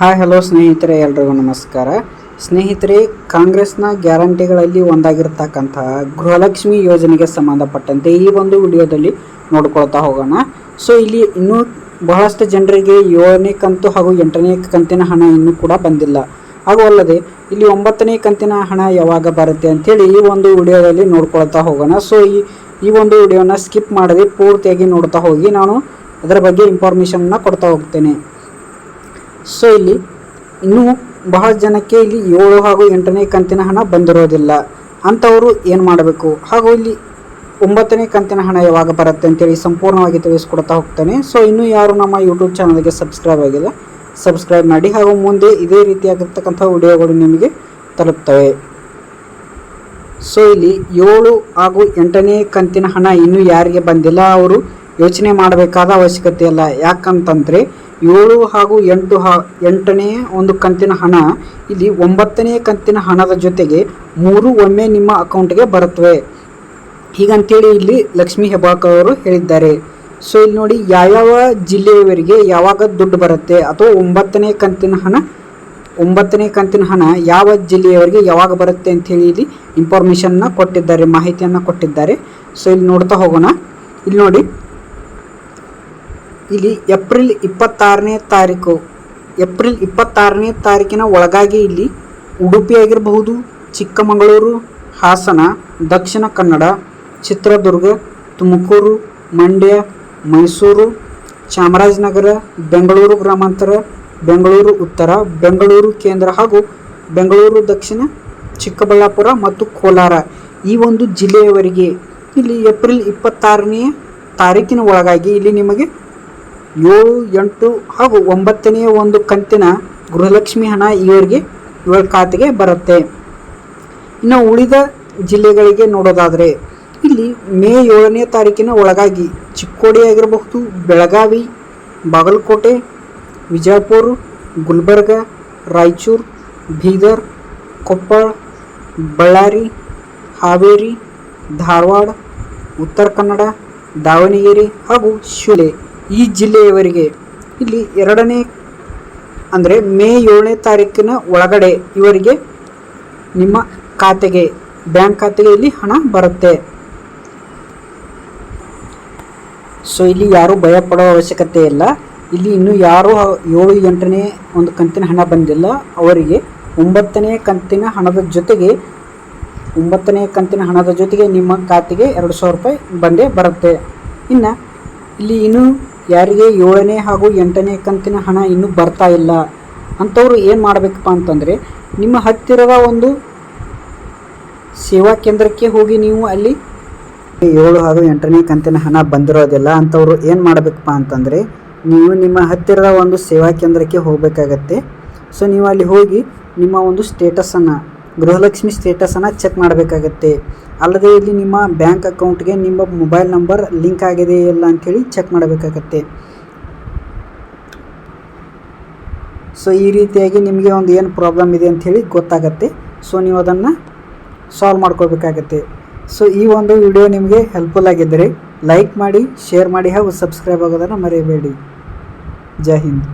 Hi hello ಸ್ನೇಹಿತರೆ, ಎಲ್ರಿಗೂ ನಮಸ್ಕಾರ. ಸ್ನೇಹಿತರೆ, ಕಾಂಗ್ರೆಸ್ನ ಗ್ಯಾರಂಟಿಗಳಲ್ಲಿ ಒಂದಾಗಿರ್ತಕ್ಕಂತಹ ಗೃಹಲಕ್ಷ್ಮಿ ಯೋಜನೆಗೆ ಸಂಬಂಧಪಟ್ಟಂತೆ ಈ ಒಂದು ವಿಡಿಯೋದಲ್ಲಿ ನೋಡ್ಕೊಳ್ತಾ ಹೋಗೋಣ. ಸೊ ಇಲ್ಲಿ ಇನ್ನೂ ಬಹಳಷ್ಟು ಜನರಿಗೆ 7ನೇ ಕಂತು ಹಾಗೂ 8ನೇ ಕಂತಿನ ಹಣ ಇನ್ನೂ ಕೂಡ ಬಂದಿಲ್ಲ. ಹಾಗೂ ಅಲ್ಲದೆ ಇಲ್ಲಿ 9ನೇ ಕಂತಿನ ಹಣ ಯಾವಾಗ ಬರುತ್ತೆ ಅಂಥೇಳಿ ಈ ಒಂದು ವಿಡಿಯೋದಲ್ಲಿ ನೋಡ್ಕೊಳ್ತಾ ಹೋಗೋಣ. ಸೊ ಈ ಒಂದು ವಿಡಿಯೋನ ಸ್ಕಿಪ್ ಮಾಡದೆ ಪೂರ್ತಿಯಾಗಿ ನೋಡ್ತಾ ಹೋಗಿ ನಾನು ಅದರ ಬಗ್ಗೆ ಇನ್ಫಾರ್ಮೇಷನ್ನ ಕೊಡ್ತಾ ಹೋಗ್ತೇನೆ. ಸೊ ಇಲ್ಲಿ ಇನ್ನೂ ಬಹಳ ಜನಕ್ಕೆ ಇಲ್ಲಿ 7 ಹಾಗೂ 8ನೇ ಕಂತಿನ ಹಣ ಬಂದಿರೋದಿಲ್ಲ. ಅಂಥವರು ಏನು ಮಾಡಬೇಕು, ಹಾಗೂ ಇಲ್ಲಿ 9ನೇ ಕಂತಿನ ಹಣ ಯಾವಾಗ ಬರುತ್ತೆ ಅಂತೇಳಿ ಸಂಪೂರ್ಣವಾಗಿ ತಿಳಿಸ್ಕೊಡ್ತಾ ಹೋಗ್ತೇನೆ. ಸೊ ಇನ್ನೂ ಯಾರು ನಮ್ಮ ಯೂಟ್ಯೂಬ್ ಚಾನಲ್ಗೆ ಸಬ್ಸ್ಕ್ರೈಬ್ ಆಗಿಲ್ಲ, ಸಬ್ಸ್ಕ್ರೈಬ್ ಮಾಡಿ. ಹಾಗೂ ಮುಂದೆ ಇದೇ ರೀತಿಯಾಗಿರ್ತಕ್ಕಂಥ ವಿಡಿಯೋಗಳು ನಿಮಗೆ ತಲುಪ್ತವೆ. ಸೊ ಇಲ್ಲಿ 7 ಹಾಗೂ 8ನೇ ಕಂತಿನ ಹಣ ಇನ್ನೂ ಯಾರಿಗೆ ಬಂದಿಲ್ಲ ಅವರು ಯೋಚನೆ ಮಾಡಬೇಕಾದ ಅವಶ್ಯಕತೆ ಇಲ್ಲ. ಯಾಕಂತಂದರೆ 7 ಹಾಗೂ 8ನೇ ಒಂದು ಕಂತಿನ ಹಣ ಇಲ್ಲಿ 9ನೇ ಕಂತಿನ ಹಣದ ಜೊತೆಗೆ 3 ಒಮ್ಮೆ ನಿಮ್ಮ ಅಕೌಂಟ್ಗೆ ಬರುತ್ತವೆ. ಹೀಗಂತೇಳಿ ಇಲ್ಲಿ ಲಕ್ಷ್ಮೀ ಹೆಬ್ಬಾಳ್ಕರ್ ಅವರು ಹೇಳಿದ್ದಾರೆ. ಸೊ ಇಲ್ಲಿ ನೋಡಿ, ಯಾವ್ಯಾವ ಜಿಲ್ಲೆಯವರಿಗೆ ಯಾವಾಗ ದುಡ್ಡು ಬರುತ್ತೆ ಅಥವಾ 9ನೇ ಕಂತಿನ ಹಣ ಯಾವ ಜಿಲ್ಲೆಯವರಿಗೆ ಯಾವಾಗ ಬರುತ್ತೆ ಅಂಥೇಳಿ ಇಲ್ಲಿ ಇನ್ಫಾರ್ಮೇಷನ್ನ ಕೊಟ್ಟಿದ್ದಾರೆ, ಮಾಹಿತಿಯನ್ನು ಕೊಟ್ಟಿದ್ದಾರೆ. ಸೊ ಇಲ್ಲಿ ನೋಡ್ತಾ ಹೋಗೋಣ. ಇಲ್ಲಿ ನೋಡಿ, ಇಲ್ಲಿ ಏಪ್ರಿಲ್ 26ನೇ ತಾರೀಕಿನ ಒಳಗಾಗಿ ಇಲ್ಲಿ ಉಡುಪಿ ಆಗಿರಬಹುದು, ಚಿಕ್ಕಮಗಳೂರು, ಹಾಸನ, ದಕ್ಷಿಣ ಕನ್ನಡ, ಚಿತ್ರದುರ್ಗ, ತುಮಕೂರು, ಮಂಡ್ಯ, ಮೈಸೂರು, ಚಾಮರಾಜನಗರ, ಬೆಂಗಳೂರು ಗ್ರಾಮಾಂತರ, ಬೆಂಗಳೂರು ಉತ್ತರ, ಬೆಂಗಳೂರು ಕೇಂದ್ರ ಹಾಗೂ ಬೆಂಗಳೂರು ದಕ್ಷಿಣ, ಚಿಕ್ಕಬಳ್ಳಾಪುರ ಮತ್ತು ಕೋಲಾರ ಈ ಒಂದು ಜಿಲ್ಲೆಯವರಿಗೆ ಇಲ್ಲಿ ಏಪ್ರಿಲ್ 26ನೇ ತಾರೀಕಿನ ಒಳಗಾಗಿ ಇಲ್ಲಿ ನಿಮಗೆ 7, 8 ಹಾಗೂ 9ನೇ ಒಂದು ಕಂತಿನ ಗೃಹಲಕ್ಷ್ಮಿ ಹಣ ಇವರ ಖಾತೆಗೆ ಬರುತ್ತೆ. ಇನ್ನು ಉಳಿದ ಜಿಲ್ಲೆಗಳಿಗೆ ನೋಡೋದಾದರೆ ಇಲ್ಲಿ ಮೇ 7ನೇ ತಾರೀಕಿನ ಒಳಗಾಗಿ ಚಿಕ್ಕೋಡಿ ಆಗಿರಬಹುದು, ಬೆಳಗಾವಿ, ಬಾಗಲಕೋಟೆ, ವಿಜಯಪುರ, ಗುಲ್ಬರ್ಗ, ರಾಯಚೂರು, ಬೀದರ್, ಕೊಪ್ಪಳ, ಬಳ್ಳಾರಿ, ಹಾವೇರಿ, ಧಾರವಾಡ, ಉತ್ತರ ಕನ್ನಡ, ದಾವಣಗೆರೆ ಹಾಗೂ ಶಿವಮೊಗ್ಗ ಈ ಜಿಲ್ಲೆಯವರಿಗೆ ಇಲ್ಲಿ ಅಂದರೆ ಮೇ 7ನೇ ತಾರೀಕಿನ ಒಳಗಡೆ ಇವರಿಗೆ ನಿಮ್ಮ ಖಾತೆಗೆ, ಬ್ಯಾಂಕ್ ಖಾತೆಗೆ ಇಲ್ಲಿ ಹಣ ಬರುತ್ತೆ. ಸೊ ಇಲ್ಲಿ ಯಾರೂ ಭಯಪಡೋ ಅವಶ್ಯಕತೆ ಇಲ್ಲ. ಇಲ್ಲಿ ಇನ್ನೂ ಯಾರು 7, 8ನೇ ಒಂದು ಕಂತಿನ ಹಣ ಬಂದಿಲ್ಲ ಅವರಿಗೆ 9ನೇ ಕಂತಿನ ಹಣದ ಜೊತೆಗೆ ನಿಮ್ಮ ಖಾತೆಗೆ 2,000 ರೂಪಾಯಿ ಬಂದೇ ಬರುತ್ತೆ. ಇನ್ನು ಇಲ್ಲಿ ಇನ್ನೂ ಯಾರಿಗೆ 7ನೇ ಹಾಗೂ 8ನೇ ಕಂತಿನ ಹಣ ಇನ್ನೂ ಬರ್ತಾ ಇಲ್ಲ ಅಂಥವ್ರು ಏನು ಮಾಡಬೇಕಪ್ಪ ಅಂತಂದರೆ, ನಿಮ್ಮ ಹತ್ತಿರದ ಒಂದು ಸೇವಾ ಕೇಂದ್ರಕ್ಕೆ ಹೋಗಿ ನೀವು ಅಲ್ಲಿ 7 ಹಾಗೂ 8ನೇ ಕಂತಿನ ಹಣ ಬಂದಿರೋದಿಲ್ಲ ಅಂಥವ್ರು ಏನು ಮಾಡಬೇಕಪ್ಪ ಅಂತಂದರೆ, ನೀವು ನಿಮ್ಮ ಹತ್ತಿರದ ಒಂದು ಸೇವಾ ಕೇಂದ್ರಕ್ಕೆ ಹೋಗಬೇಕಾಗತ್ತೆ. ಸೊ ನೀವು ಅಲ್ಲಿ ಹೋಗಿ ನಿಮ್ಮ ಒಂದು ಗೃಹಲಕ್ಷ್ಮಿ ಸ್ಟೇಟಸನ್ನು ಚೆಕ್ ಮಾಡಬೇಕಾಗತ್ತೆ. ಅಲ್ಲದೆ ಇಲ್ಲಿ ನಿಮ್ಮ ಬ್ಯಾಂಕ್ ಅಕೌಂಟ್ಗೆ ನಿಮ್ಮ ಮೊಬೈಲ್ ನಂಬರ್ ಲಿಂಕ್ ಆಗಿದೆ ಇಲ್ಲ ಅಂಥೇಳಿ ಚೆಕ್ ಮಾಡಬೇಕಾಗತ್ತೆ. ಸೊ ಈ ರೀತಿಯಾಗಿ ನಿಮಗೆ ಒಂದು ಏನು ಪ್ರಾಬ್ಲಮ್ ಇದೆ ಅಂಥೇಳಿ ಗೊತ್ತಾಗತ್ತೆ. ಸೊ ನೀವು ಅದನ್ನು ಸಾಲ್ವ್ ಮಾಡ್ಕೋಬೇಕಾಗತ್ತೆ. ಸೊ ಈ ಒಂದು ವಿಡಿಯೋ ನಿಮಗೆ ಹೆಲ್ಪ್ಫುಲ್ ಆಗಿದ್ದರೆ ಲೈಕ್ ಮಾಡಿ, ಶೇರ್ ಮಾಡಿ ಹಾಗೂ ಸಬ್ಸ್ಕ್ರೈಬ್ ಆಗೋದನ್ನು ಮರೆಯಬೇಡಿ. ಜೈ ಹಿಂದ್.